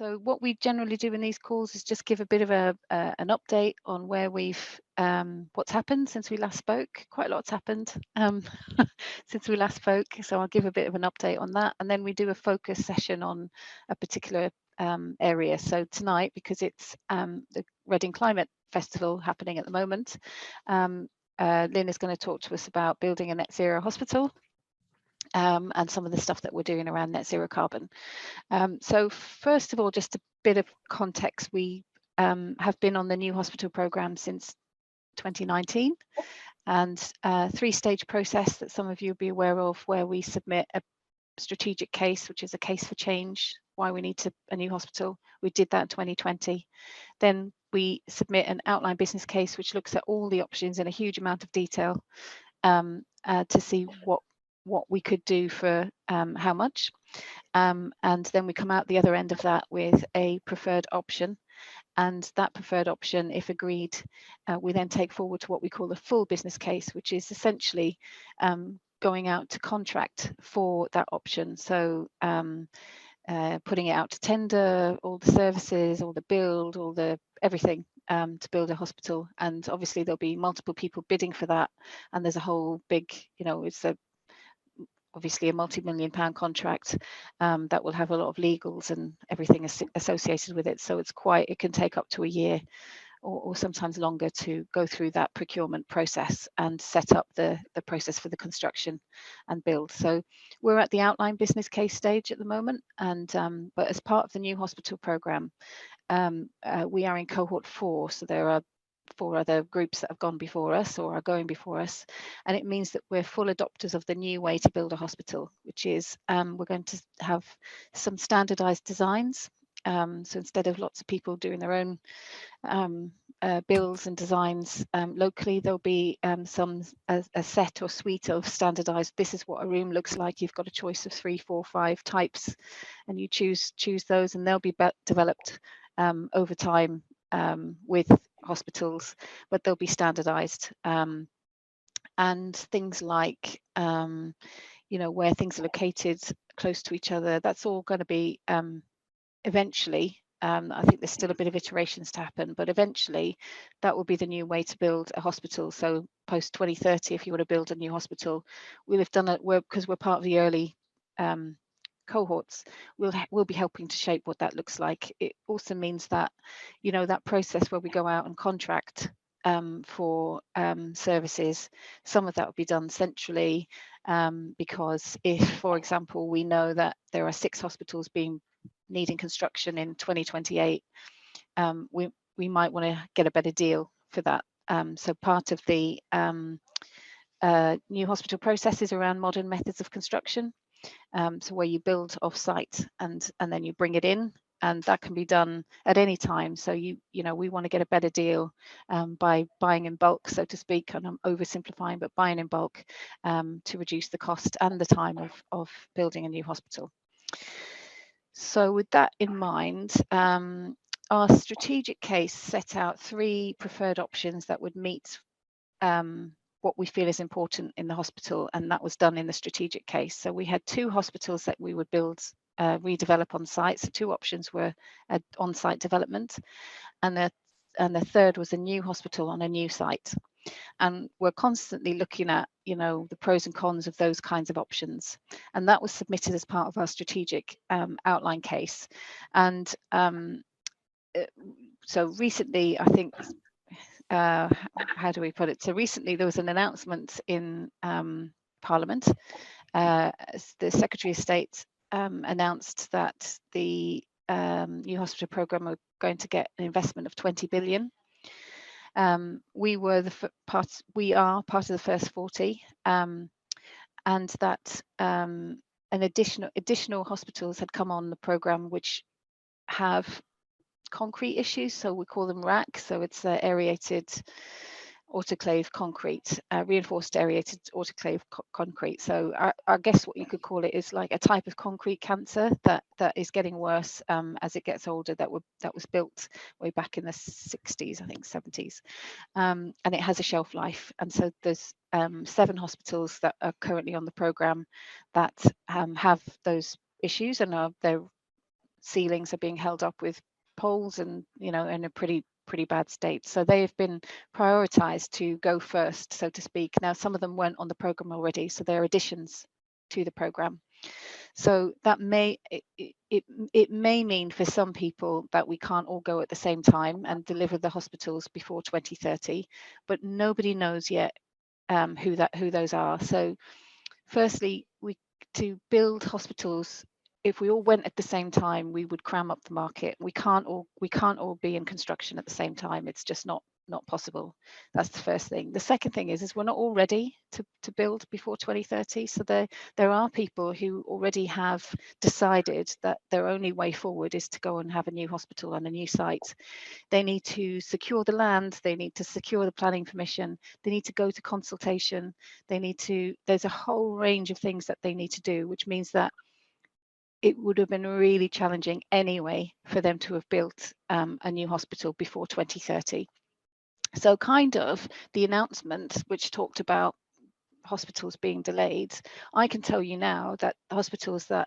So what we generally do in these calls is just give a bit of an update on where we've what's happened since we last spoke. Quite a lot's happened since we last spoke, so I'll give a bit of an update on that, and then we do a focus session on a particular area. So tonight, because it's the Reading Climate Festival happening at the moment, Lynn is going to talk to us about building a net zero hospital. And some of the stuff that we're doing around net zero carbon. So first of all, just a bit of context, we have been on the new hospital programme since 2019, and a three-stage process that some of you will be aware of, where we submit a strategic case, which is a case for change, why we need a new hospital. We did that in 2020. Then we submit an outline business case, which looks at all the options in a huge amount of detail to see what we could do for how much, and then we come out the other end of that with a preferred option, and that preferred option, if agreed, we then take forward to what we call the full business case, which is essentially going out to contract for that option. So putting it out to tender, all the services, all the build, all the everything to build a hospital. And obviously there'll be multiple people bidding for that, and there's a whole big, it's obviously a multi-million-pound contract that will have a lot of legals and everything associated with it. So it can take up to a year or sometimes longer to go through that procurement process and set up the process for the construction and build. So we're at the outline business case stage at the moment, and but as part of the new hospital programme, we are in cohort 4. So there are 4 other groups that have gone before us or are going before us, and it means that we're full adopters of the new way to build a hospital, which is we're going to have some standardized designs. So instead of lots of people doing their own builds and designs locally, there'll be a set or suite of standardized, this is what a room looks like. You've got a choice of 3, 4, 5 types, and you choose those, and they'll be developed over time with hospitals, but they'll be standardized, and things like where things are located close to each other, that's all going to be eventually, I think there's still a bit of iterations to happen, but eventually that will be the new way to build a hospital. So post 2030, if you want to build a new hospital, we'll have done it, because we're part of the early cohorts, we'll be helping to shape what that looks like. It also means that that process where we go out and contract for services, some of that will be done centrally, because if, for example, we know that there are 6 hospitals needing construction in 2028, we might want to get a better deal for that. So part of the new hospital process is around modern methods of construction. So where you build off-site and then you bring it in, and that can be done at any time. So we want to get a better deal by buying in bulk, so to speak, and I'm oversimplifying, but buying in bulk to reduce the cost and the time of building a new hospital. So with that in mind, our strategic case set out 3 preferred options that would meet what we feel is important in the hospital, and that was done in the strategic case. So we had 2 hospitals that we would redevelop on site. So 2 options were on-site development, and the third was a new hospital on a new site. And we're constantly looking at the pros and cons of those kinds of options, and that was submitted as part of our strategic outline case. And so recently, I think how do we put it? So recently there was an announcement in Parliament. The Secretary of State announced that the new hospital programme are going to get an investment of 20 billion. We are part of the first 40, and that an additional hospitals had come on the programme which have concrete issues, so we call them RAC. So it's aerated autoclave concrete, reinforced aerated autoclave concrete. So I guess what you could call it is like a type of concrete cancer that is getting worse as it gets older. That was built way back in the 60s, I think 70s, and it has a shelf life. And so there's 7 hospitals that are currently on the programme that have those issues, and they're ceilings are being held up with poles and, you know, in a pretty bad state. So they have been prioritized to go first, so to speak. Now, some of them weren't on the program already, so they're additions to the program. So that may it may mean for some people that we can't all go at the same time and deliver the hospitals before 2030, but nobody knows yet who those are. So firstly, to build hospitals, if we all went at the same time, we would cram up the market. We can't all be in construction at the same time. It's just not possible. That's the first thing. The second thing is we're not all ready to build before 2030. So there are people who already have decided that their only way forward is to go and have a new hospital on a new site. They need to secure the land, they need to secure the planning permission, they need to go to consultation, there's a whole range of things that they need to do, which means that it would have been really challenging anyway for them to have built a new hospital before 2030. So kind of the announcement which talked about hospitals being delayed, I can tell you now that hospitals that,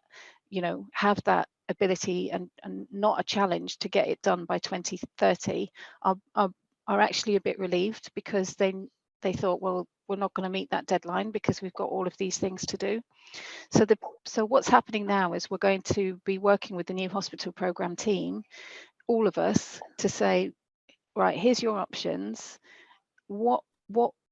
you know, have that ability and not a challenge to get it done by 2030 are actually a bit relieved, because they thought, well, we're not going to meet that deadline because we've got all of these things to do. So what's happening now is we're going to be working with the new hospital program team, all of us, to say, right, here's your options. What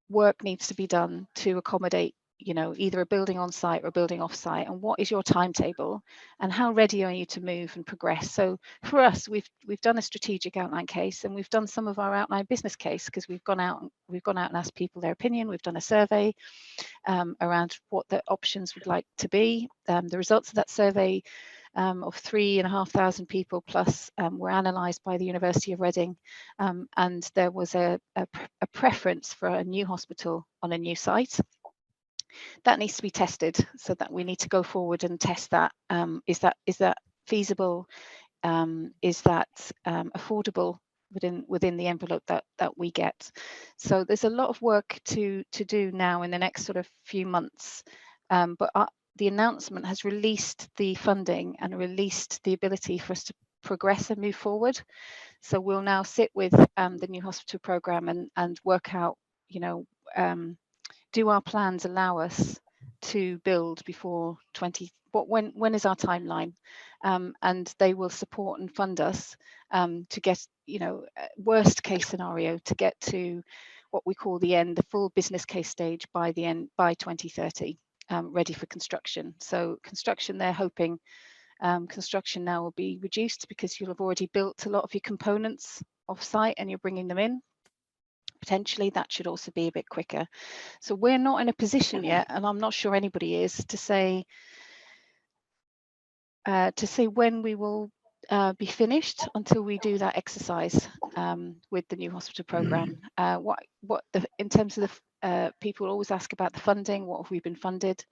work needs to be done to accommodate, you know, either a building on site or a building off site, and what is your timetable, and how ready are you to move and progress? So for us, we've done a strategic outline case, and we've done some of our outline business case, because we've gone out and asked people their opinion. We've done a survey around what the options would like to be. The results of that survey of 3,500 people plus were analysed by the University of Reading, and there was a preference for a new hospital on a new site. That needs to be tested, so that we need to go forward and test that. Is that feasible? Is that affordable within the envelope that we get? So there's a lot of work to do now in the next sort of few months, but the announcement has released the funding and released the ability for us to progress and move forward. So we'll now sit with the new hospital program and work out, you know, do our plans allow us to build before 20? When is our timeline? And they will support and fund us to get, you know, worst case scenario, to get to what we call the full business case stage by 2030. Ready for construction. So construction, they're hoping construction now will be reduced because you'll have already built a lot of your components off site and you're bringing them in. Potentially that should also be a bit quicker. So we're not in a position yet, and I'm not sure anybody is, to say when we will be finished until we do that exercise with the new hospital program. In terms of the people always ask about the funding, what have we been funded?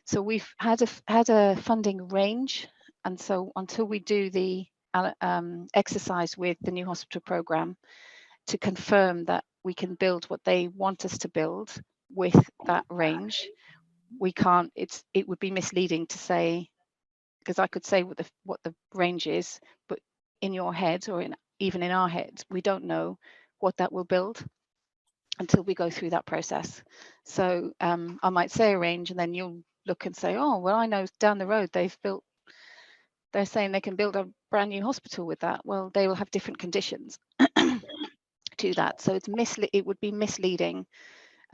So we've had a funding range, and so until we do the exercise with the new hospital program to confirm that we can build what they want us to build with that range, we can't. It would be misleading to say, because I could say what the range is, but in your head, or even in our heads, we don't know what that will build until we go through that process. So I might say a range, and then you'll look and say, oh, well, I know down the road they're saying they can build a brand new hospital with that. Well, they will have different conditions to that. So it would be misleading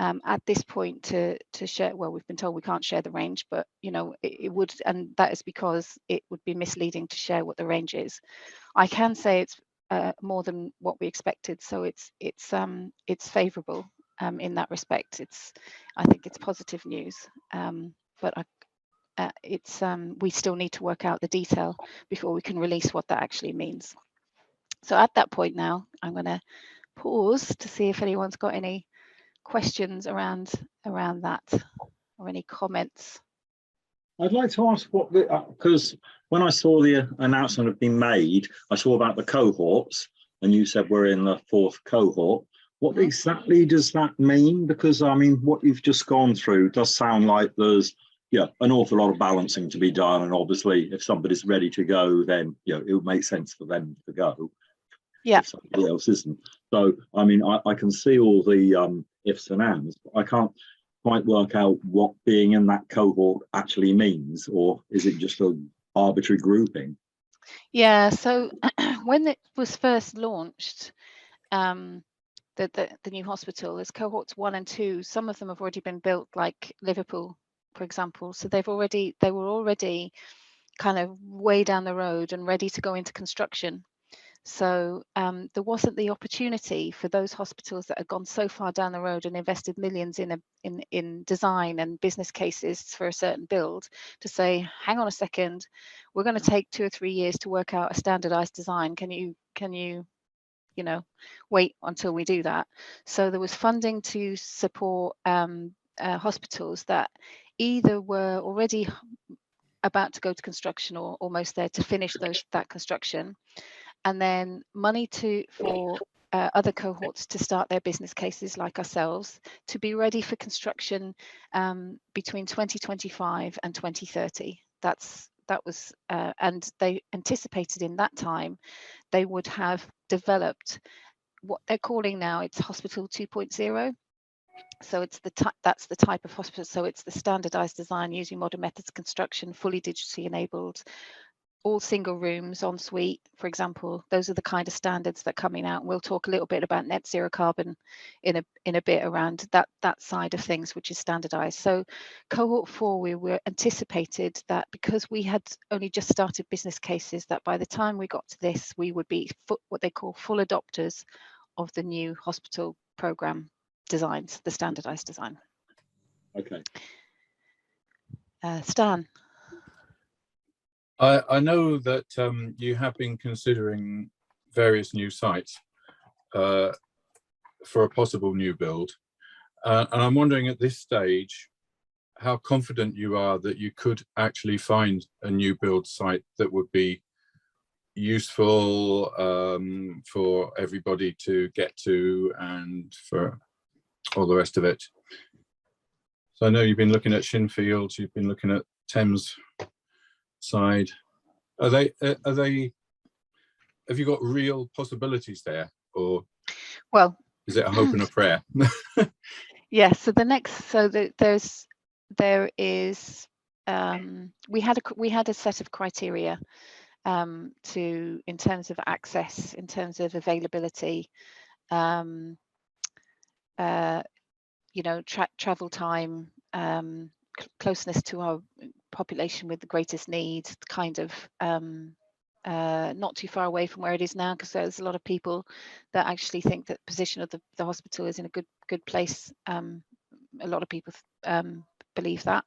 at this point to share. Well, we've been told we can't share the range, but you know, it would, and that is because it would be misleading to share what the range is. I can say it's more than what we expected, so it's favourable in that respect. I think it's positive news, but we still need to work out the detail before we can release what that actually means. So at that point now, I'm going to pause to see if anyone's got any questions around that, or any comments. I'd like to ask because when I saw the announcement had been made, I saw about the cohorts, and you said we're in the 4th cohort. What exactly does that mean? Because I mean, what you've just gone through does sound like there's yeah, an awful lot of balancing to be done. And obviously, if somebody's ready to go, then it would make sense for them to go. Yeah. If somebody else isn't. So, I mean, I can see all the ifs and ands, but I can't quite work out what being in that cohort actually means, or is it just an arbitrary grouping? Yeah. So when it was first launched, the new hospital, there's cohorts 1 and 2. Some of them have already been built, like Liverpool, for example. So they were already kind of way down the road and ready to go into construction. So there wasn't the opportunity for those hospitals that had gone so far down the road and invested millions in design and business cases for a certain build to say, hang on a second, we're going to take 2 or 3 years to work out a standardized design. Can you wait until we do that? So there was funding to support hospitals that either were already about to go to construction or almost there to finish that construction, and then money for other cohorts to start their business cases, like ourselves, to be ready for construction between 2025 and 2030. And they anticipated in that time they would have developed what they're calling now, it's Hospital 2.0. So it's that's the type of hospital. So it's the standardized design using modern methods of construction, fully digitally enabled, all single rooms, en suite, for example. Those are the kind of standards that are coming out. We'll talk a little bit about net zero carbon in a bit around that side of things, which is standardized. So cohort 4, we were anticipated that because we had only just started business cases, that by the time we got to this, we would be what they call full adopters of the new hospital program designs, the standardized design. Okay. Stan. I know that you have been considering various new sites for a possible new build. And I'm wondering at this stage, how confident you are that you could actually find a new build site that would be useful for everybody to get to and for all the rest of it. So I know you've been looking at Shinfield, you've been looking at Thames side. Have you got real possibilities there, or is it a hope and a prayer? Yeah, so we had a set of criteria in terms of access, in terms of availability, travel time, closeness to our population with the greatest need, kind of not too far away from where it is now, because there's a lot of people that actually think that the position of the hospital is in a good place. A lot of people believe that.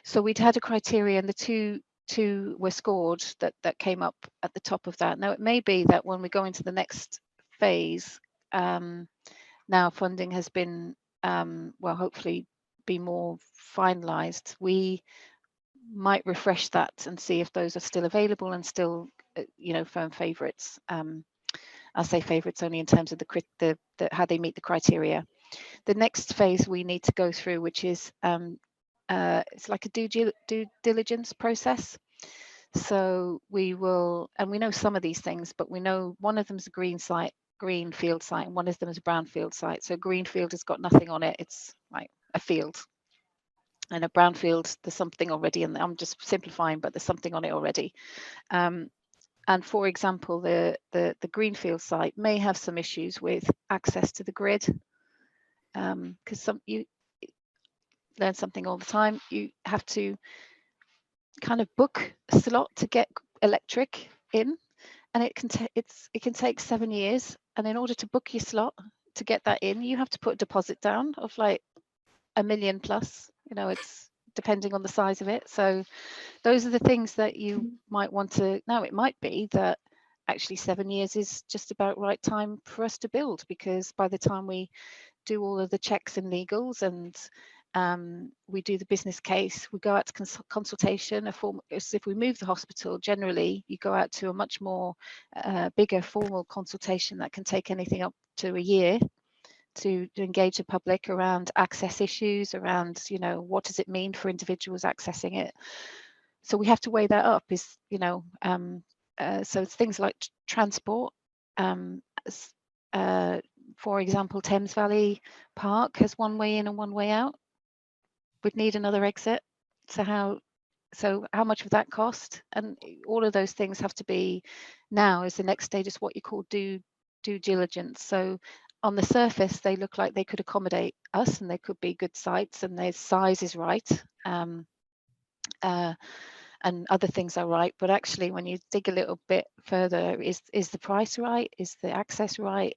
So we'd had a criteria, and the two were scored that came up at the top of that. Now it may be that when we go into the next phase, now funding has been hopefully be more finalized, we might refresh that and see if those are still available and still firm favorites. I'll say favorites only in terms of the how they meet the criteria. The next phase we need to go through, which is it's like a due diligence process. So we will, and we know some of these things, but we know one of them is a greenfield site, and one of them is a brownfield site. So greenfield has got nothing on it, it's like a field. And a brownfield, there's something already, and I'm just simplifying, but there's something on it already. And for example, the greenfield site may have some issues with access to the grid, because you learn something all the time. You have to kind of book a slot to get electric in, and it can take 7 years. And in order to book your slot to get that in, you have to put a deposit down of like $1 million plus. It's depending on the size of it. So those are the things that you might want to. Now it might be that actually 7 years is just about right time for us to build, because by the time we do all of the checks and legals and we do the business case, we go out to consultation. If we move the hospital, generally you go out to a much more bigger formal consultation that can take anything up to a year. to engage the public around access issues, around, you know, what does it mean for individuals accessing it. So we have to weigh that up, is, you know, so it's things like transport. For example, Thames Valley Park has one way in and one way out. We'd need another exit. So how much would that cost? And all of those things have to be, now is the next stage, is what you call due diligence. So on the surface, they look like they could accommodate us, and they could be good sites, and their size is right, and other things are right. But actually, when you dig a little bit further, is the price right? Is the access right?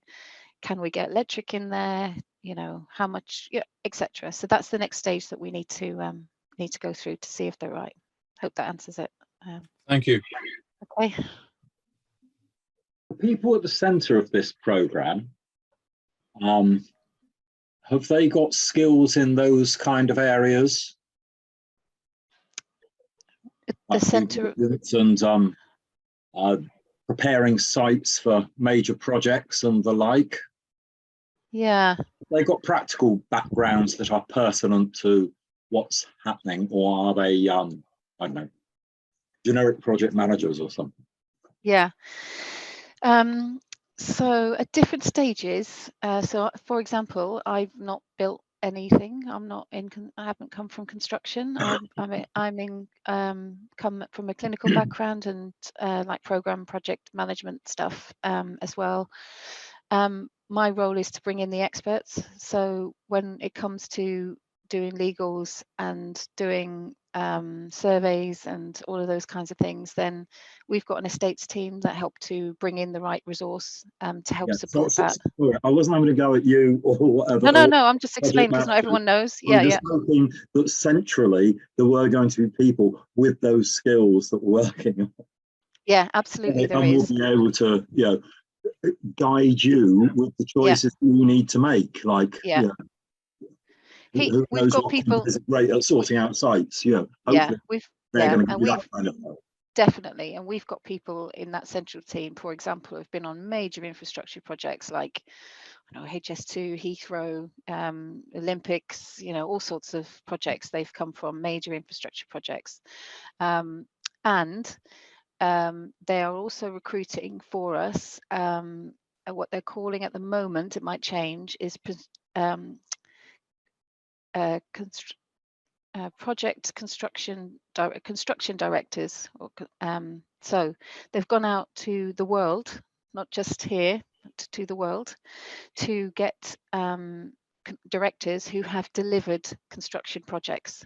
Can we get electric in there? You know, how much, yeah, etc. So that's the next stage that we need to go through to see if they're right. Hope that answers it. Thank you. Okay. The people at the centre of this programme, have they got skills in those kind of areas? The centre and preparing sites for major projects and the like. Yeah. They've got practical backgrounds that are pertinent to what's happening, or are they, I don't know, generic project managers or something? Yeah. So at different stages. So, for example, I've not built anything. I haven't come from construction. come from a clinical background, and like program project management stuff as well. My role is to bring in the experts. So when it comes to doing legals and doing surveys and all of those kinds of things, then we've got an estates team that help to bring in the right resource to help support that. I wasn't having to go at you or whatever. No, I'm just explaining because not everyone knows. I'm just hoping that centrally there were going to be people with those skills that were working. Yeah, absolutely, there is. is. And we'll be able to, you know, guide you with the choices you need to make. Like, yeah. Who we've knows got what people is great at sorting out sites, you know. Yeah, they're going to be that kind of help. Definitely, and we've got people in that central team, for example, who've been on major infrastructure projects like, I know, HS2, Heathrow, Olympics, you know, all sorts of projects. They've come from major infrastructure projects, and they are also recruiting for us. What they're calling at the moment, it might change, is project construction directors. So they've gone out to the world, not just here, but to the world, to get directors who have delivered construction projects.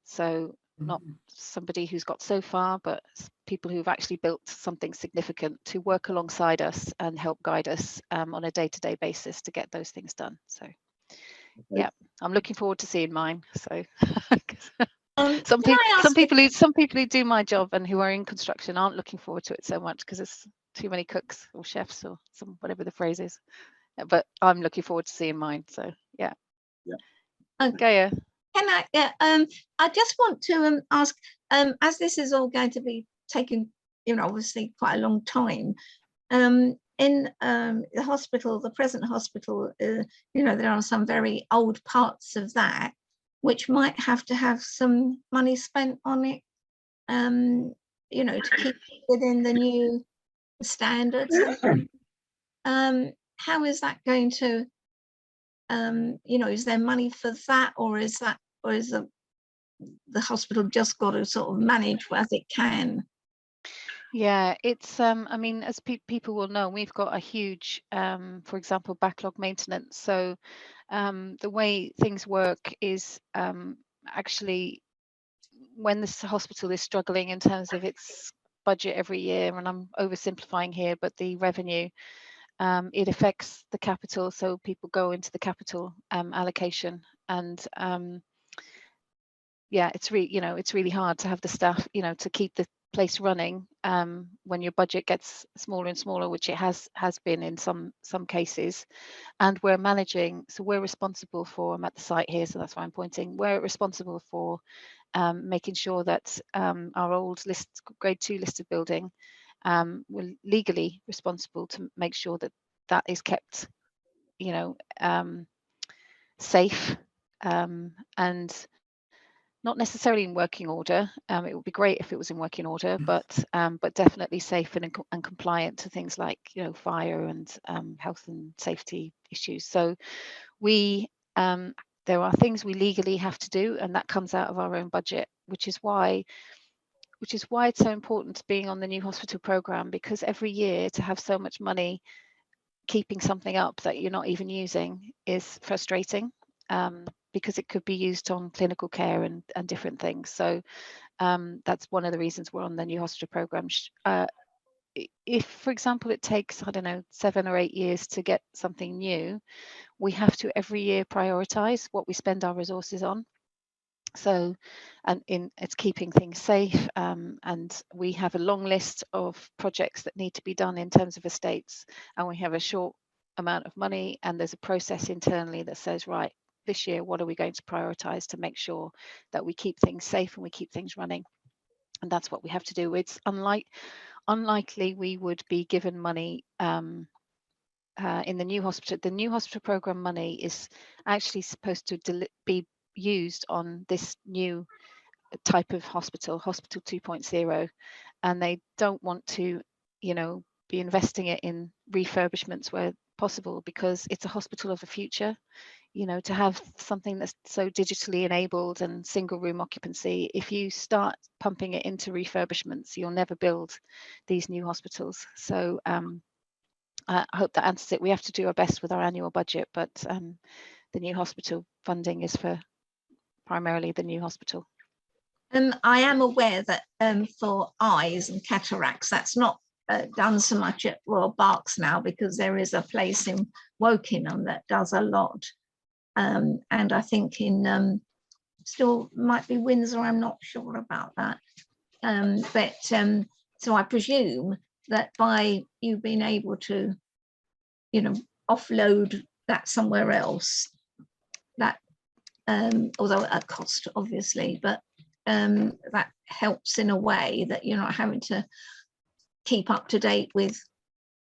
So not somebody who's got so far, but people who've actually built something significant, to work alongside us and help guide us on a day-to-day basis to get those things done. So yeah, I'm looking forward to seeing mine. So some people who do my job and who are in construction aren't looking forward to it so much because it's too many cooks or chefs or whatever the phrase is. But I'm looking forward to seeing mine. So yeah. Okay. Can I? I just want to ask, as this is all going to be taking, you know, obviously quite a long time. In the hospital, the present hospital, you know, there are some very old parts of that which might have to have some money spent on it, you know, to keep within the new standards. How is that going to, you know, is there money for that, or is the hospital just got to sort of manage as it can? Yeah, it's I mean, as people will know, we've got a huge for example, backlog maintenance. So the way things work is actually, when this hospital is struggling in terms of its budget every year, and I'm oversimplifying here, but the revenue, it affects the capital. So people go into the capital allocation, and yeah, it's really hard to have the staff, you know, to keep the place running when your budget gets smaller and smaller, which it has been in some cases. And we're managing, so we're responsible for, I'm at the site here, so that's why I'm pointing, we're responsible for making sure that our old grade 2 listed building, we're legally responsible to make sure that that is kept, you know, safe, and not necessarily in working order. It would be great if it was in working order, but definitely safe and compliant to things like, you know, fire and health and safety issues. So we there are things we legally have to do, and that comes out of our own budget, which is why it's so important being on the new hospital program, because every year to have so much money keeping something up that you're not even using is frustrating, because it could be used on clinical care and different things. So that's one of the reasons we're on the new hospital program. If, for example, it takes, I don't know, 7 or 8 years to get something new, we have to every year prioritize what we spend our resources on. So, and it's keeping things safe, and we have a long list of projects that need to be done in terms of estates, and we have a short amount of money, and there's a process internally that says, right, this year, what are we going to prioritize to make sure that we keep things safe and we keep things running? And that's what we have to do. It's unlikely we would be given money in the new hospital. The new hospital program money is actually supposed to be used on this new type of hospital 2.0, and they don't want to, you know, be investing it in refurbishments where possible, because it's a hospital of the future. You know, to have something that's so digitally enabled and single room occupancy, if you start pumping it into refurbishments, you'll never build these new hospitals. So I hope that answers it. We have to do our best with our annual budget, but the new hospital funding is for primarily the new hospital. I am aware that for eyes and cataracts, that's not done so much at Royal Berks now, because there is a place in Wokingham that does a lot. And I think in still might be Windsor, I'm not sure about that. So I presume that by you being able to, you know, offload that somewhere else, that although at cost obviously, but that helps in a way that you're not having to keep up to date with,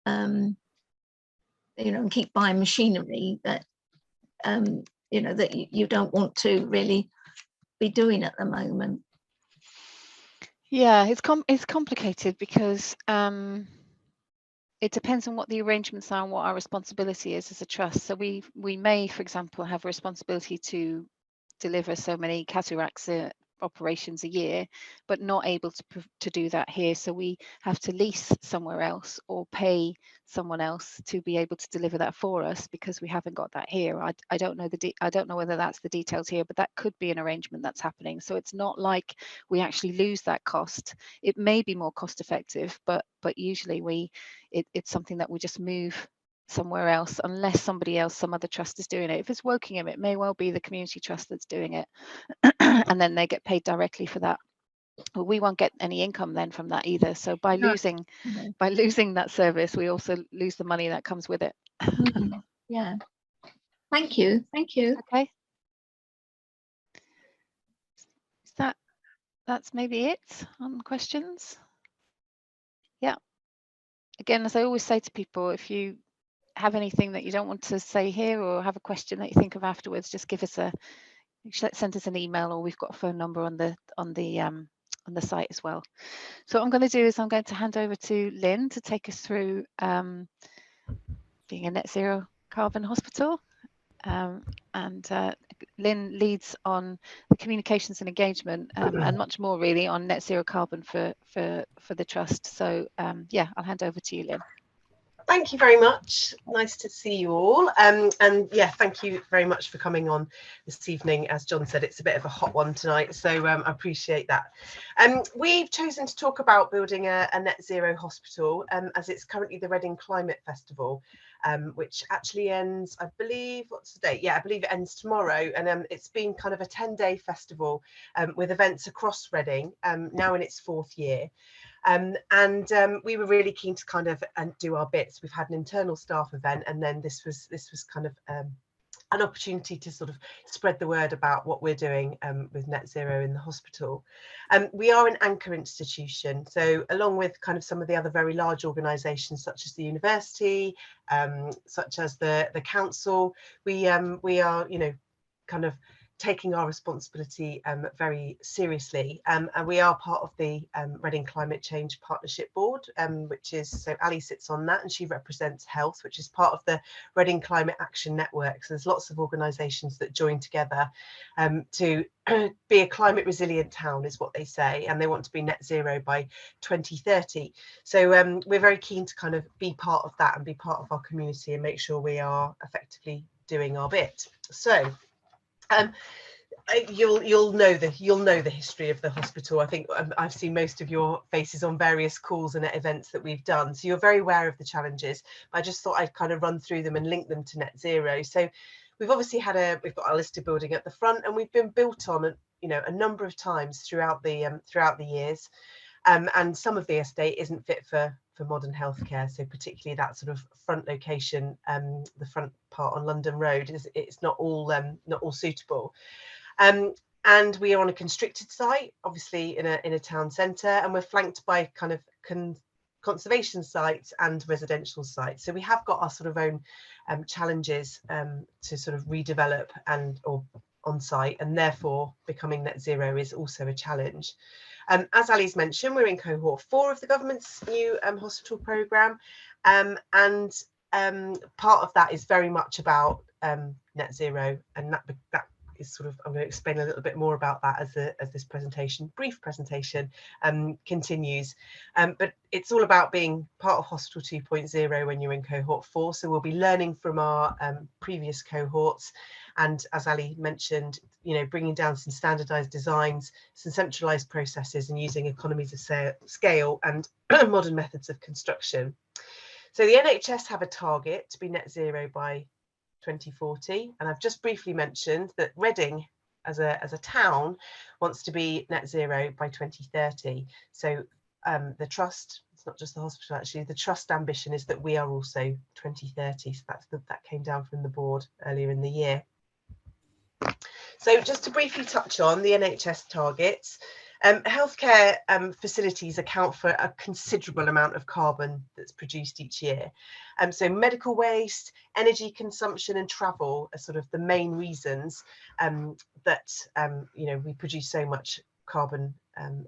you know, and keep buying machinery that, you know, that you don't want to really be doing at the moment. Yeah, it's complicated because it depends on what the arrangements are and what our responsibility is as a trust. So we may, for example, have a responsibility to deliver so many cataracts operations a year, but not able to do that here. So we have to lease somewhere else or pay someone else to be able to deliver that for us, because we haven't got that here. I don't know I don't know whether that's the details here, but that could be an arrangement that's happening. So it's not like we actually lose that cost. It may be more cost effective, but usually it's something that we just move somewhere else, unless somebody else, some other trust is doing it. If it's Wokingham, it may well be the community trust that's doing it, and then they get paid directly for that. But we won't get any income then from that either. So by losing that service, we also lose the money that comes with it. Yeah. Thank you. Okay. That's maybe it on questions. Yeah. Again, as I always say to people, if you have anything that you don't want to say here, or have a question that you think of afterwards, just send us an email, or we've got a phone number on the site as well. So what I'm going to do is I'm going to hand over to Lynn to take us through being a net zero carbon hospital, and Lynn leads on the communications and engagement, and much more really on net zero carbon for the trust. So yeah, I'll hand over to you, Lynn. Thank you very much. Nice to see you all. And yeah, thank you very much for coming on this evening. As John said, it's a bit of a hot one tonight, so I appreciate that. We've chosen to talk about building a net zero hospital, as it's currently the Reading Climate Festival, which actually ends, I believe, what's the date? Yeah, I believe it ends tomorrow. And it's been kind of a 10-day festival with events across Reading, now in its 4th year. We were really keen to kind of do our bits. We've had an internal staff event, and then this was kind of an opportunity to sort of spread the word about what we're doing with Net Zero in the hospital. We are an anchor institution, so along with kind of some of the other very large organisations such as the university, such as the council, we are, you know, kind of taking our responsibility very seriously, and we are part of the Reading Climate Change Partnership Board, which is, so Ali sits on that and she represents health, which is part of the Reading Climate Action Network. So there's lots of organisations that join together to be a climate resilient town, is what they say, and they want to be net zero by 2030. So we're very keen to kind of be part of that and be part of our community and make sure we are effectively doing our bit. So you'll know the history of the hospital. I think I've seen most of your faces on various calls and events that we've done, so you're very aware of the challenges. I just thought I'd kind of run through them and link them to net zero. So we've obviously we've got our listed building at the front, and we've been built on, you know, a number of times throughout the years, and some of the estate isn't fit for modern healthcare. So particularly that sort of front location, the front part on London Road, it's not all suitable. And we are on a constricted site, obviously in a town centre, and we're flanked by kind of conservation sites and residential sites. So we have got our sort of own challenges to sort of redevelop or on site, and therefore becoming net zero is also a challenge. As Ali's mentioned, we're in cohort 4 of the government's new hospital programme, and part of that is very much about net zero, and that is sort of, I'm going to explain a little bit more about that as this brief presentation continues, but it's all about being part of Hospital 2.0 when you're in cohort 4. So we'll be learning from our previous cohorts, and as Ali mentioned, you know, bringing down some standardized designs, some centralized processes, and using economies of scale and modern methods of construction. So the NHS have a target to be net zero by 2040, and I've just briefly mentioned that Reading as a town wants to be net zero by 2030. So the trust, it's not just the hospital actually, the trust ambition is that we are also 2030. So that came down from the board earlier in the year. So just to briefly touch on the NHS targets, healthcare facilities account for a considerable amount of carbon that's produced each year. So medical waste, energy consumption and travel are sort of the main reasons that you know, we produce so much carbon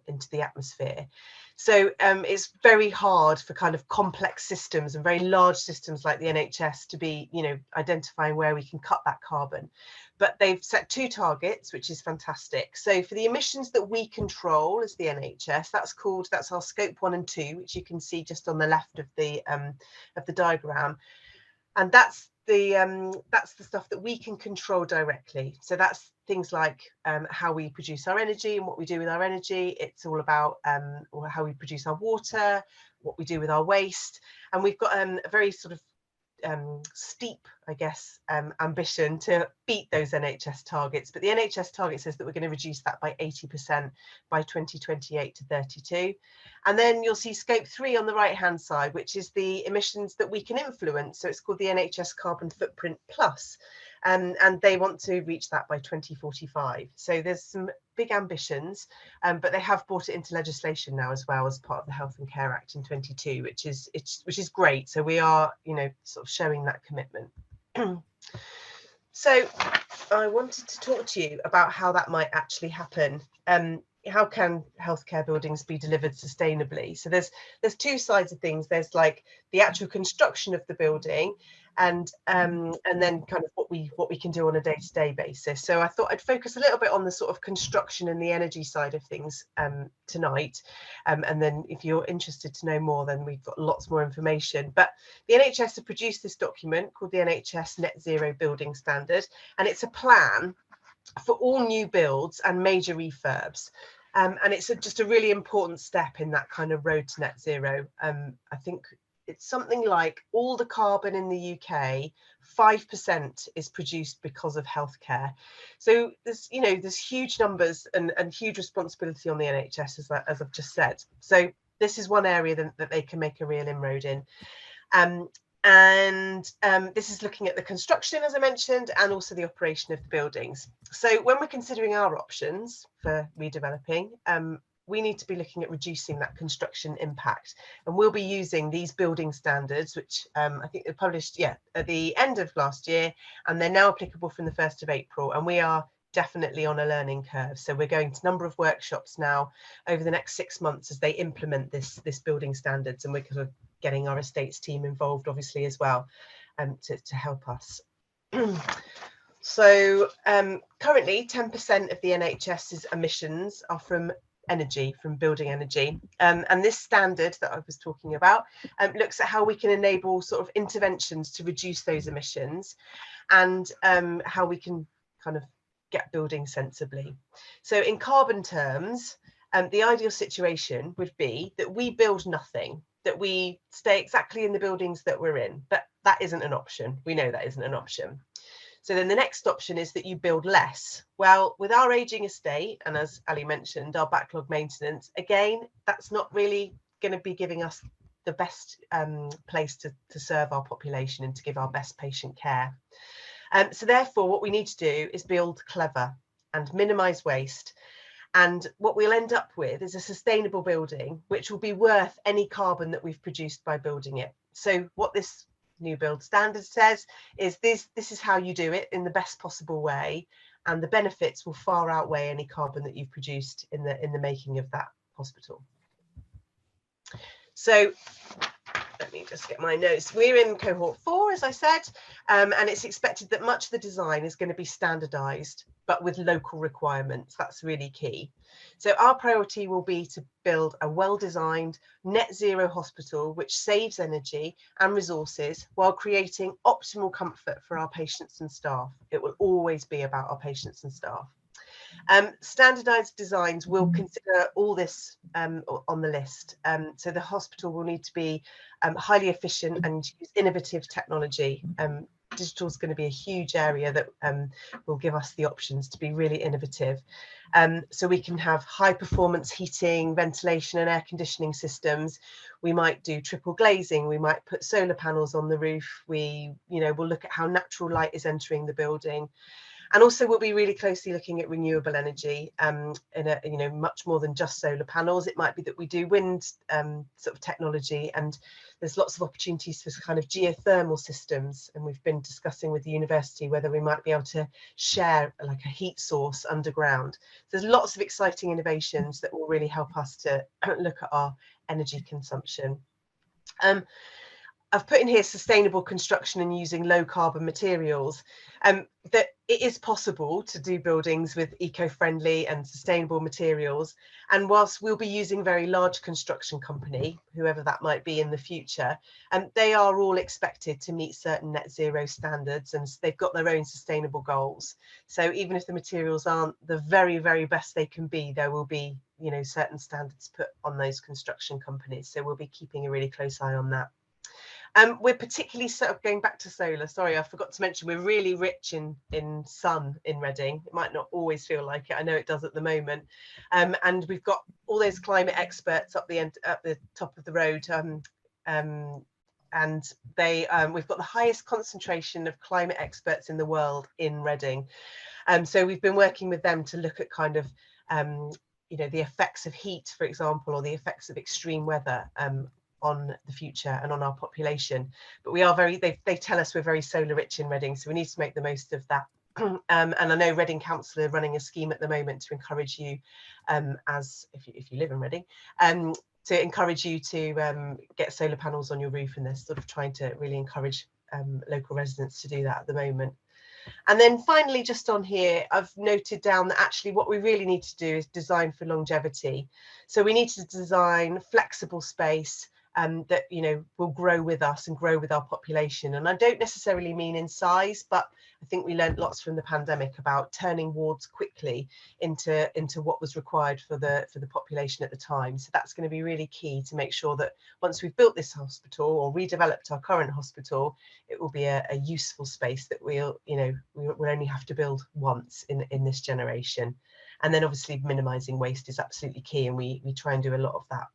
into the atmosphere. So it's very hard for kind of complex systems and very large systems like the NHS to be, you know, identifying where we can cut that carbon. But they've set 2 targets, which is fantastic. So for the emissions that we control as the NHS, that's our scope 1 and 2, which you can see just on the left of the diagram, and that's the stuff that we can control directly. So that's things like how we produce our energy and what we do with our energy. It's all about how we produce our water, what we do with our waste, and we've got a very sort of steep, I guess, ambition to beat those NHS targets. But the NHS target says that we're going to reduce that by 80% by 2028 to 32. And then you'll see scope 3 on the right hand side, which is the emissions that we can influence. So it's called the NHS Carbon Footprint Plus. And they want to reach that by 2045. So there's some big ambitions, but they have brought it into legislation now as well as part of the Health and Care Act in 22, which is great. So we are, you know, sort of showing that commitment. So I wanted to talk to you about how that might actually happen. How can healthcare buildings be delivered sustainably? So there's 2 sides of things. There's like the actual construction of the building, and then kind of what we can do on a day-to-day basis. So I thought I'd focus a little bit on the sort of construction and the energy side of things tonight, and then if you're interested to know more, then we've got lots more information. But the NHS have produced this document called the NHS Net Zero Building Standard, and it's a plan for all new builds and major refurbs. And it's just a really important step in that kind of road to net zero. I think it's something like all the carbon in the UK, 5% is produced because of healthcare. So there's huge numbers and huge responsibility on the NHS, as I've just said. So this is one area that they can make a real inroad in. And this is looking at the construction, as I mentioned, and also the operation of the buildings. So when we're considering our options for redeveloping, we need to be looking at reducing that construction impact. And we'll be using these building standards, which I think they published at the end of last year, and they're now applicable from the 1st of April. And we are definitely on a learning curve. So we're going to a number of workshops now over the next 6 months as they implement this building standards, and we're kind of getting our estates team involved obviously as well, to help us. So currently 10% of the NHS's emissions are from energy, from building energy, and this standard that I was talking about looks at how we can enable sort of interventions to reduce those emissions, and how we can kind of get building sensibly. So in carbon terms, the ideal situation would be that we build nothing, that we stay exactly in the buildings that we're in, but that isn't an option. We know that isn't an option. So then the next option is that you build less. Well, with our aging estate, and as Ali mentioned, our backlog maintenance, again, that's not really going to be giving us the best place to serve our population and to give our best patient care. So therefore, what we need to do is build clever and minimise waste. And what we'll end up with is a sustainable building, which will be worth any carbon that we've produced by building it. So what this new build standard says is this is how you do it in the best possible way, and the benefits will far outweigh any carbon that you've produced in the making of that hospital. So let me just get my notes. We're in cohort 4, as I said, and it's expected that much of the design is going to be standardised, but with local requirements. That's really key. So our priority will be to build a well-designed net zero hospital which saves energy and resources while creating optimal comfort for our patients and staff. It will always be about our patients and staff. Standardised designs will consider all this on the list. So the hospital will need to be highly efficient and use innovative technology. Digital is going to be a huge area that will give us the options to be really innovative. So we can have high performance heating, ventilation and air conditioning systems. We might do triple glazing. We might put solar panels on the roof. We'll look at how natural light is entering the building. And also we'll be really closely looking at renewable energy in much more than just solar panels. It might be that we do wind sort of technology, and there's lots of opportunities for kind of geothermal systems. And we've been discussing with the university whether we might be able to share like a heat source underground. There's lots of exciting innovations that will really help us to look at our energy consumption. I've put in here sustainable construction and using low carbon materials. That it is possible to do buildings with eco-friendly and sustainable materials. And whilst we'll be using a very large construction company, whoever that might be in the future, they are all expected to meet certain net zero standards, and they've got their own sustainable goals. So even if the materials aren't the very, very best they can be, there will be, certain standards put on those construction companies. So we'll be keeping a really close eye on that. We're particularly going back to solar. Sorry, I forgot to mention we're really rich in sun in Reading. It might not always feel like it. I know it does at the moment. And we've got all those climate experts up the top of the road. And we've got the highest concentration of climate experts in the world in Reading. So we've been working with them to look at kind of the effects of heat, for example, or the effects of extreme weather on the future and on our population. But we are they tell us we're very solar rich in Reading, so we need to make the most of that. And I know Reading Council are running a scheme at the moment to encourage you, if you live in Reading, to encourage you to get solar panels on your roof, and they're sort of trying to really encourage local residents to do that at the moment. And then finally, just on here, I've noted down that actually what we really need to do is design for longevity. So we need to design flexible space that will grow with us and grow with our population. And I don't necessarily mean in size, but I think we learned lots from the pandemic about turning wards quickly into what was required for the population at the time. So that's going to be really key to make sure that once we've built this hospital or redeveloped our current hospital, it will be a useful space that we'll only have to build once in this generation. And then obviously minimizing waste is absolutely key, and we try and do a lot of that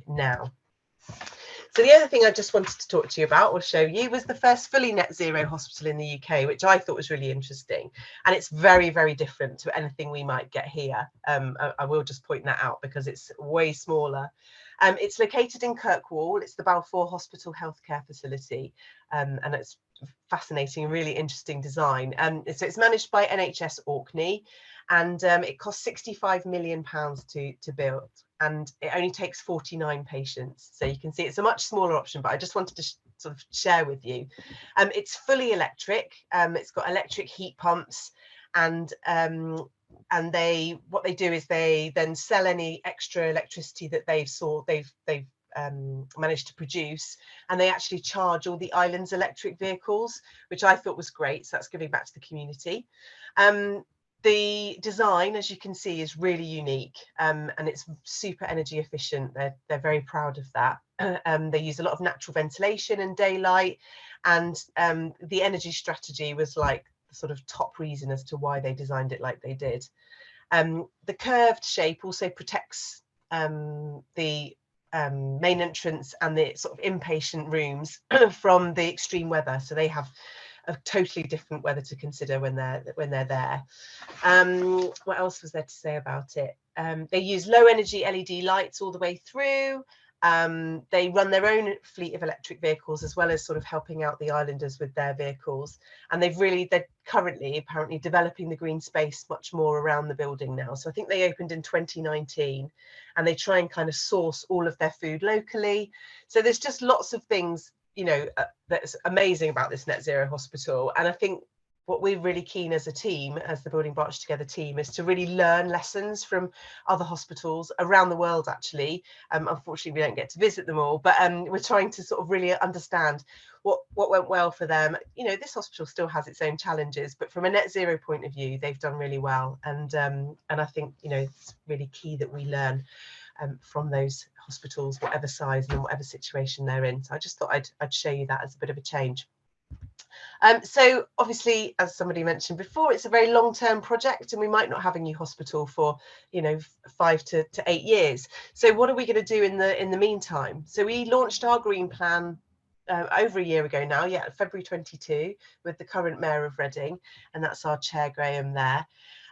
now. So the other thing I just wanted to talk to you about, or show you, was the first fully net zero hospital in the UK, which I thought was really interesting. And it's very, very different to anything we might get here. I will just point that out because it's way smaller. It's located in Kirkwall. It's the Balfour Hospital Healthcare Facility, and it's fascinating, really interesting design. So it's managed by NHS Orkney, and it cost £65 million to build, and it only takes 49 patients. So you can see it's a much smaller option, but I just wanted to sort of share with you. It's fully electric. It's got electric heat pumps, and what they do is they then sell any extra electricity that they've managed to produce, and they actually charge all the island's electric vehicles, which I thought was great. So that's giving back to the community. The design, as you can see, is really unique, and it's super energy efficient. They're very proud of that. They use a lot of natural ventilation and daylight, and the energy strategy was like the sort of top reason as to why they designed it like they did. The curved shape also protects the main entrance and the sort of inpatient rooms from the extreme weather. So they have a totally different weather to consider when they're there. What else was there to say about it? They use low energy LED lights all the way through. They run their own fleet of electric vehicles, as well as sort of helping out the islanders with their vehicles. And they're currently apparently developing the green space much more around the building now. So I think they opened in 2019, and they try and kind of source all of their food locally. So there's just lots of things, you know, that's amazing about this Net Zero hospital. And I think what we're really keen as a team, as the Building Berkshire Together team, is to really learn lessons from other hospitals around the world, actually. Unfortunately, we don't get to visit them all, but we're trying to sort of really understand what went well for them. You know, this hospital still has its own challenges, but from a net zero point of view, they've done really well. And I think, you know, it's really key that we learn from those hospitals, whatever size and whatever situation they're in. So I just thought I'd show you that as a bit of a change. So obviously, as somebody mentioned before, it's a very long-term project, and we might not have a new hospital for, you know, 5 to 8 years. So what are we going to do in the meantime? So we launched our green plan over a year ago now, February 22, with the current Mayor of Reading, and that's our Chair Graham there.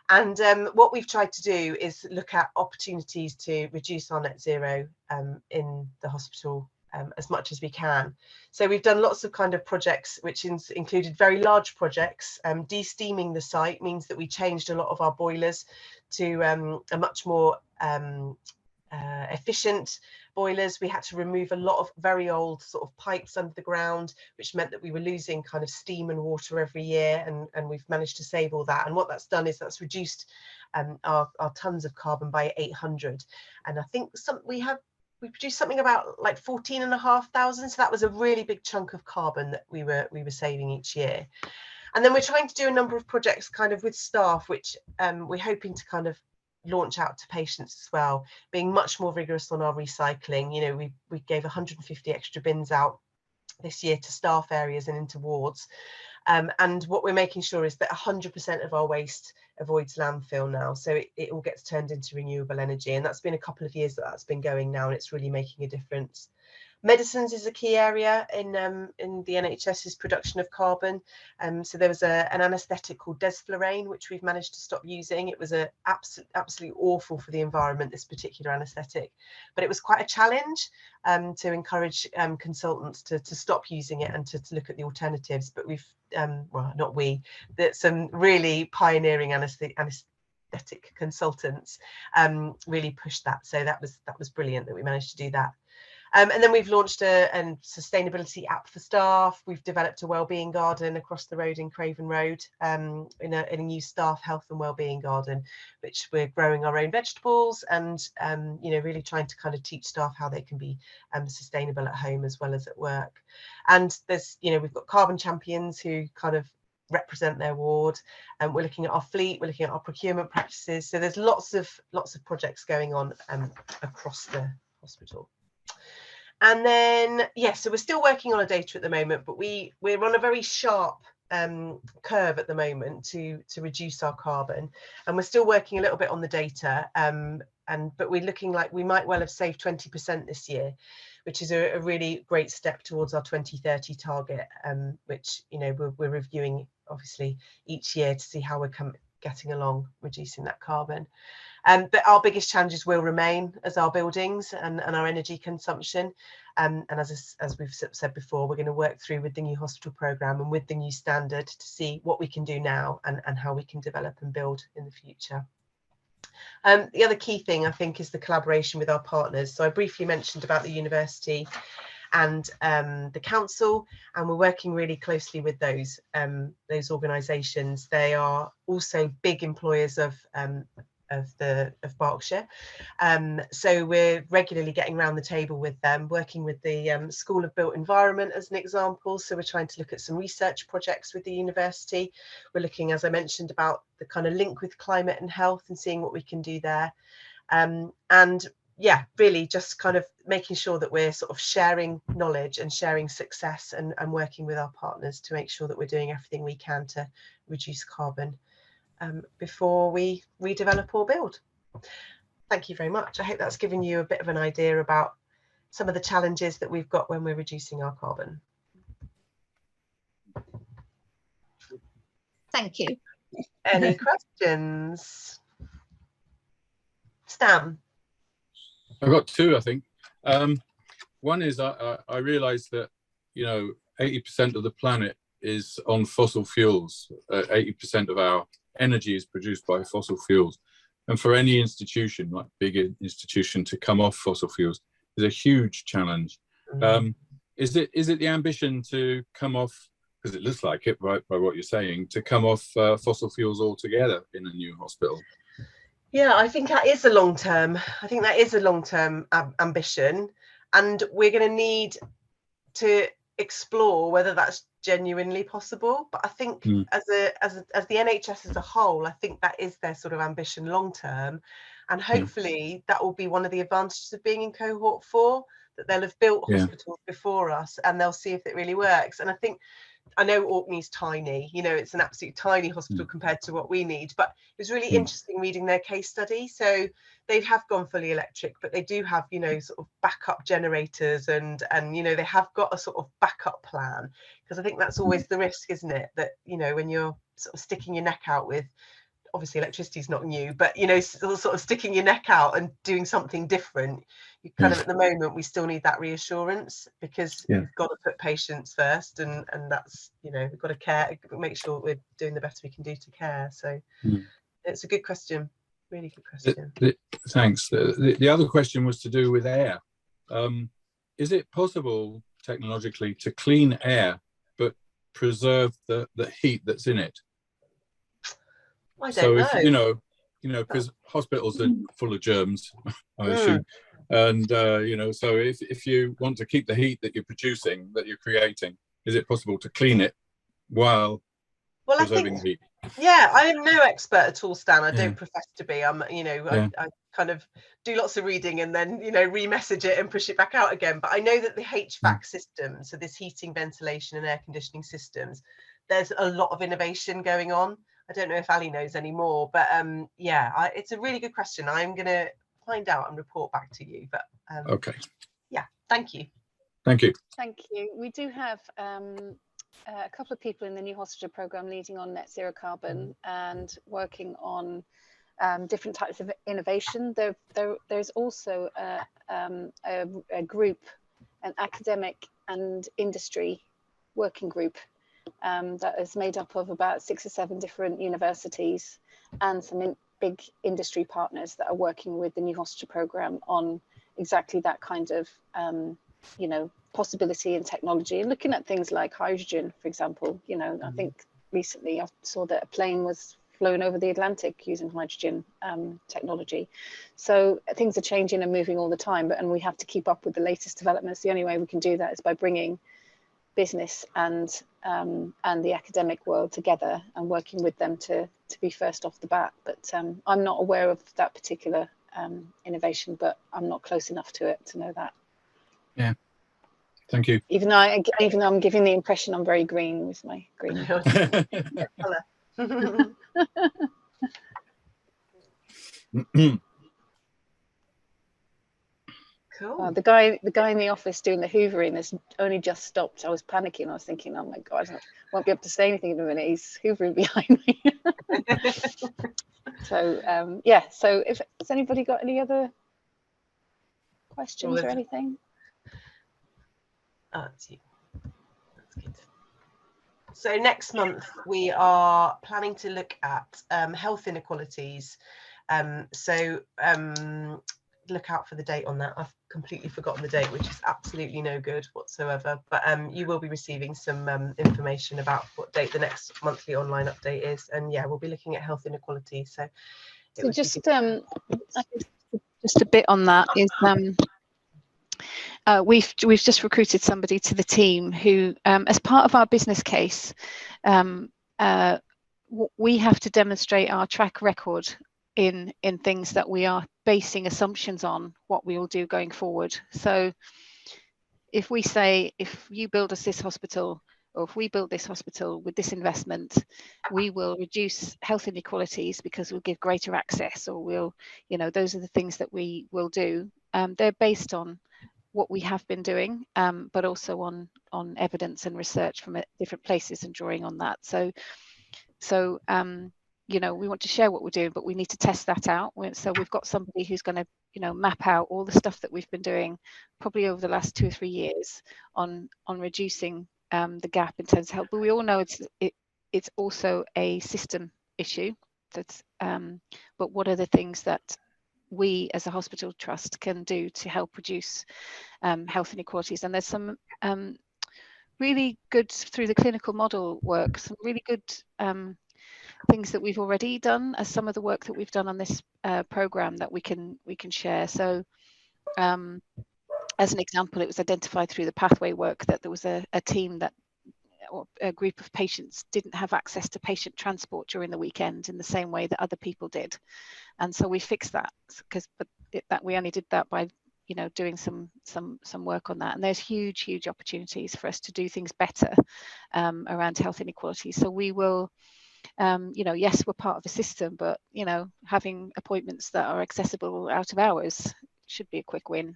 And what we've tried to do is look at opportunities to reduce our net zero in the hospital as much as we can. So we've done lots of kind of projects, which included very large projects. De-steaming the site means that we changed a lot of our boilers to a much more efficient boilers. We had to remove a lot of very old sort of pipes under the ground, which meant that we were losing kind of steam and water every year, and we've managed to save all that. And what that's done is that's reduced our tons of carbon by 800. And I think we produced something about like 14,500. So that was a really big chunk of carbon that we were saving each year. And then we're trying to do a number of projects kind of with staff, which we're hoping to kind of launch out to patients as well, being much more rigorous on our recycling. You know, we gave 150 extra bins out this year to staff areas and into wards. And what we're making sure is that 100% of our waste avoids landfill now. So it all gets turned into renewable energy. And that's been a couple of years that's been going now, and it's really making a difference. Medicines is a key area in the NHS's production of carbon. So there was an anaesthetic called desflurane, which we've managed to stop using. It was absolutely awful for the environment, this particular anaesthetic, but it was quite a challenge to encourage consultants to stop using it and to look at the alternatives. But we've, well, not we, that some really pioneering anaesthetic consultants really pushed that. So that was brilliant that we managed to do that. And then we've launched a sustainability app for staff. We've developed a wellbeing garden across the road in Craven Road, in a new staff health and wellbeing garden, which we're growing our own vegetables and you know, really trying to kind of teach staff how they can be sustainable at home as well as at work. And there's, you know, we've got carbon champions who kind of represent their ward, and we're looking at our fleet, we're looking at our procurement practices. So there's lots of projects going on across the hospital. And then, yes, so we're still working on our data at the moment, but we're on a very sharp curve at the moment to reduce our carbon, and we're still working a little bit on the data, but we're looking like we might well have saved 20% this year, which is a really great step towards our 2030 target, which, you know, we're reviewing obviously each year to see how we're getting along reducing that carbon. But our biggest challenges will remain as our buildings and our energy consumption. And as we've said before, we're going to work through with the new hospital programme and with the new standard to see what we can do now and how we can develop and build in the future. The other key thing, I think, is the collaboration with our partners. So I briefly mentioned about the university and the council, and we're working really closely with those organisations. They are also big employers of Berkshire, so we're regularly getting around the table with them, working with the School of Built Environment as an example. So we're trying to look at some research projects with the university. We're looking, as I mentioned, about the kind of link with climate and health and seeing what we can do there, and yeah, really just kind of making sure that we're sort of sharing knowledge and sharing success and working with our partners to make sure that we're doing everything we can to reduce carbon before we redevelop or build. Thank you very much. I hope that's given you a bit of an idea about some of the challenges that we've got when we're reducing our carbon. Thank you. Any questions? Stan? I've got two, I think. One is I realised that, you know, 80% of the planet is on fossil fuels. 80% of our energy is produced by fossil fuels. And for any institution, like big institution, to come off fossil fuels is a huge challenge. Is it the ambition to come off, because it looks like it, right, by what you're saying, to come off fossil fuels altogether in a new hospital? Yeah, I think that is a long-term. I think that is a long-term ambition, and we're going to need to explore whether that's genuinely possible. But I think as the NHS as a whole, I think that is their sort of ambition long-term, and hopefully that will be one of the advantages of being in cohort 4, that they'll have built hospitals before us and they'll see if it really works. And I know Orkney's tiny, you know, it's an absolute tiny hospital compared to what we need, but it was really interesting reading their case study. So they have gone fully electric, but they do have, you know, sort of backup generators and you know, they have got a sort of backup plan, because I think that's always the risk, isn't it, that, you know, when you're sort of sticking your neck out with, obviously electricity is not new, but, you know, sort of sticking your neck out and doing something different, you kind of, at the moment, we still need that reassurance, because we've got to put patients first, and that's, you know, we've got to make sure we're doing the best we can do to care. So it's a good question, really good question. Thanks. The other question was to do with air. Is it possible technologically to clean air but preserve the heat that's in it? I don't know. If you know, because hospitals are full of germs, I assume, and you know, so if you want to keep the heat that you're producing, that you're creating, is it possible to clean it while preserving the heat? Yeah, I am no expert at all, Stan. I don't profess to be. I'm, you know, I kind of do lots of reading and then, you know, re-message it and push it back out again. But I know that the HVAC system, so this heating, ventilation and air conditioning systems, there's a lot of innovation going on. I don't know if Ali knows any more, but yeah, it's a really good question. I'm going to find out and report back to you. But okay. Yeah, thank you. Thank you. Thank you. We do have a couple of people in the new hospital programme leading on net zero carbon and working on different types of innovation. There's also a group, an academic and industry working group that is made up of about 6 or 7 different universities and some big industry partners that are working with the new hospital programme on exactly that kind of you know, possibility and technology, and looking at things like hydrogen, for example. You know, I think recently I saw that a plane was flown over the Atlantic using hydrogen technology. So things are changing and moving all the time, and we have to keep up with the latest developments. The only way we can do that is by bringing business and the academic world together and working with them to be first off the bat. But I'm not aware of that particular innovation, but I'm not close enough to it to know that. Yeah. Thank you. Even though I'm giving the impression I'm very green with my green. Cool. The guy in the office doing the hoovering has only just stopped. I was panicking. I was thinking, oh my God, I won't be able to say anything in a minute. He's hoovering behind me. So yeah. So if has anybody got any other questions or anything? Oh, that's you. That's good. So next month we are planning to look at health inequalities. Look out for the date on that. I've completely forgotten the date, which is absolutely no good whatsoever. But you will be receiving some information about what date the next monthly online update is. And yeah, we'll be looking at health inequalities. So just a bit on that is we've just recruited somebody to the team who, as part of our business case, we have to demonstrate our track record in things that we are basing assumptions on what we will do going forward. So if we say, if you build us this hospital, or if we build this hospital with this investment, we will reduce health inequalities because we'll give greater access, or we'll, those are the things that we will do. They're based on what we have been doing, but also on evidence and research from different places and drawing on that. So we want to share what we're doing, but we need to test that out. So we've got somebody who's going to, map out all the stuff that we've been doing probably over the last 2 or 3 years on reducing the gap in terms of health. But we all know it's also a system issue. That's but what are the things that we as a hospital trust can do to help reduce health inequalities? And there's some really good, through the clinical model work, some really good things that we've already done as some of the work that we've done on this program that we can share. So as an example, it was identified through the pathway work that there was a team that, or a group of patients, didn't have access to patient transport during the weekend in the same way that other people did. And so we fixed that, because that we only did that by doing some work on that. And there's huge opportunities for us to do things better around health inequality. So we will yes, we're part of a system, but having appointments that are accessible out of hours should be a quick win,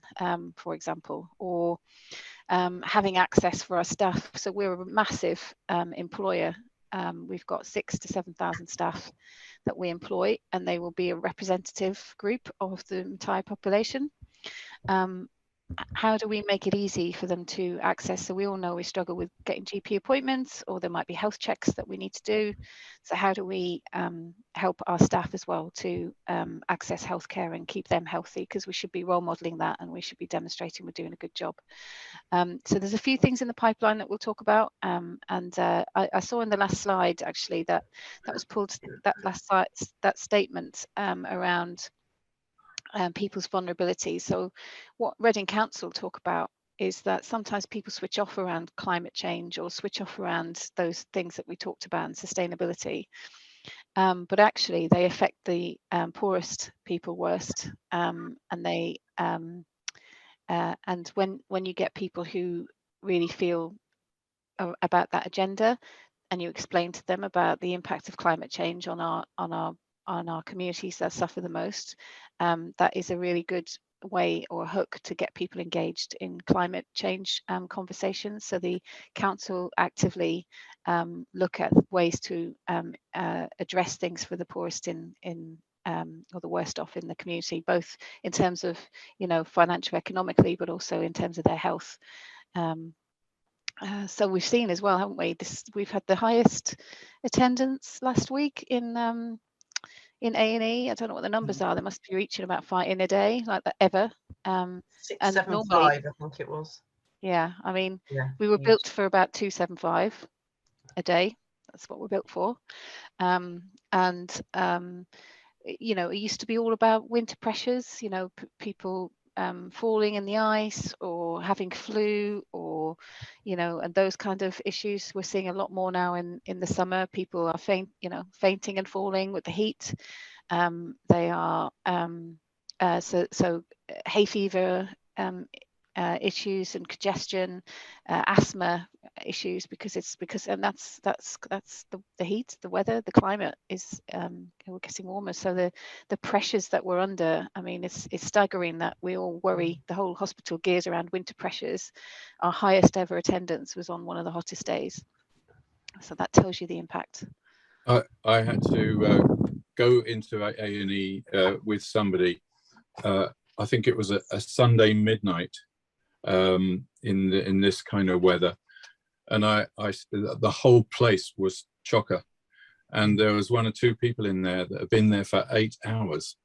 for example, or having access for our staff. So we're a massive employer. We've got 6,000 to 7,000 staff that we employ, and they will be a representative group of the entire population. How do we make it easy for them to access? So we all know we struggle with getting GP appointments, or there might be health checks that we need to do. So how do we help our staff as well to access healthcare and keep them healthy? Because we should be role modeling that, and we should be demonstrating we're doing a good job. So there's a few things in the pipeline that we'll talk about. I saw in the last slide actually that was pulled, that last slide, that statement around people's vulnerability. So what Reading Council talk about is that sometimes people switch off around climate change, or switch off around those things that we talked about in sustainability, but actually they affect the poorest people worst, and they and when you get people who really feel about that agenda, and you explain to them about the impact of climate change on our communities that suffer the most, that is a really good way or hook to get people engaged in climate change conversations. So the council actively look at ways to address things for the poorest or the worst off in the community, both in terms of financial, economically, but also in terms of their health. So we've seen as well, haven't we? We've had the highest attendance last week in A&E. I don't know what the numbers are. They must be reaching about 5 in a day, like that ever. 675, I think it was. Yeah, I mean, yeah, we were built for about 275 a day. That's what we're built for. It used to be all about winter pressures. People falling in the ice, or having flu, or and those kind of issues. We're seeing a lot more now in the summer. People are fainting and falling with the heat. They are so hay fever issues and congestion, asthma issues, because that's the heat, the weather, the climate is we're getting warmer. So the pressures that we're under, I mean, it's staggering that we all worry. The whole hospital gears around winter pressures. Our highest ever attendance was on one of the hottest days. So that tells you the impact. I had to go into A&E with somebody. I think it was a Sunday midnight in this kind of weather, and the whole place was chocker, and there was 1 or 2 people in there that have been there for 8 hours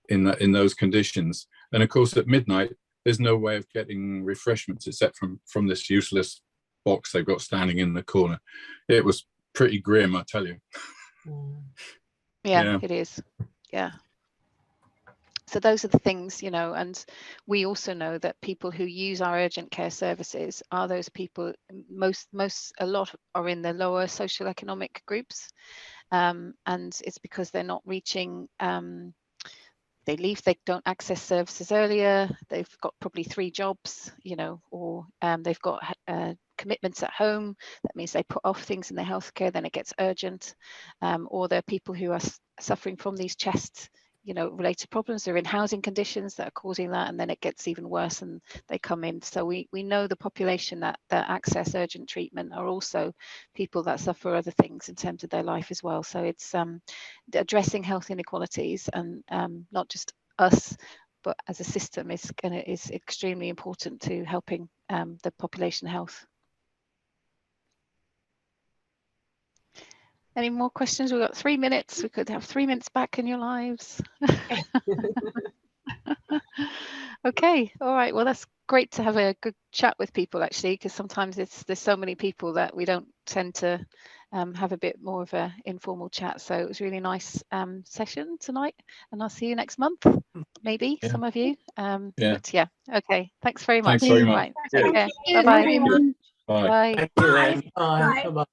in those conditions. And of course, at midnight, there's no way of getting refreshments except from this useless box they've got standing in the corner. It was pretty grim, I tell you. Yeah, it is. Yeah. So those are the things, you know, and we also know that people who use our urgent care services are those people, a lot are in the lower socioeconomic groups, and it's because they're not reaching, they leave, they don't access services earlier, they've got probably 3 jobs, you know, or they've got commitments at home. That means they put off things in their healthcare, then it gets urgent, or they're people who are suffering from these chest, you know, related problems. They're in housing conditions that are causing that, and then it gets even worse and they come in. So we know the population that access urgent treatment are also people that suffer other things in terms of their life as well. So it's addressing health inequalities, and not just us, but as a system is extremely important to helping the population health. Any more questions? We've got 3 minutes. We could have 3 minutes back in your lives. Okay, all right. Well, that's great to have a good chat with people, actually, because sometimes there's so many people that we don't tend to have a bit more of a informal chat. So it was a really nice session tonight, and I'll see you next month, maybe some of you. But yeah, okay. Thanks very much. Thanks very much. Right, take care. Thank you, Bye-bye. everyone. Bye. Bye. Thank you then. Bye. Bye. Bye-bye.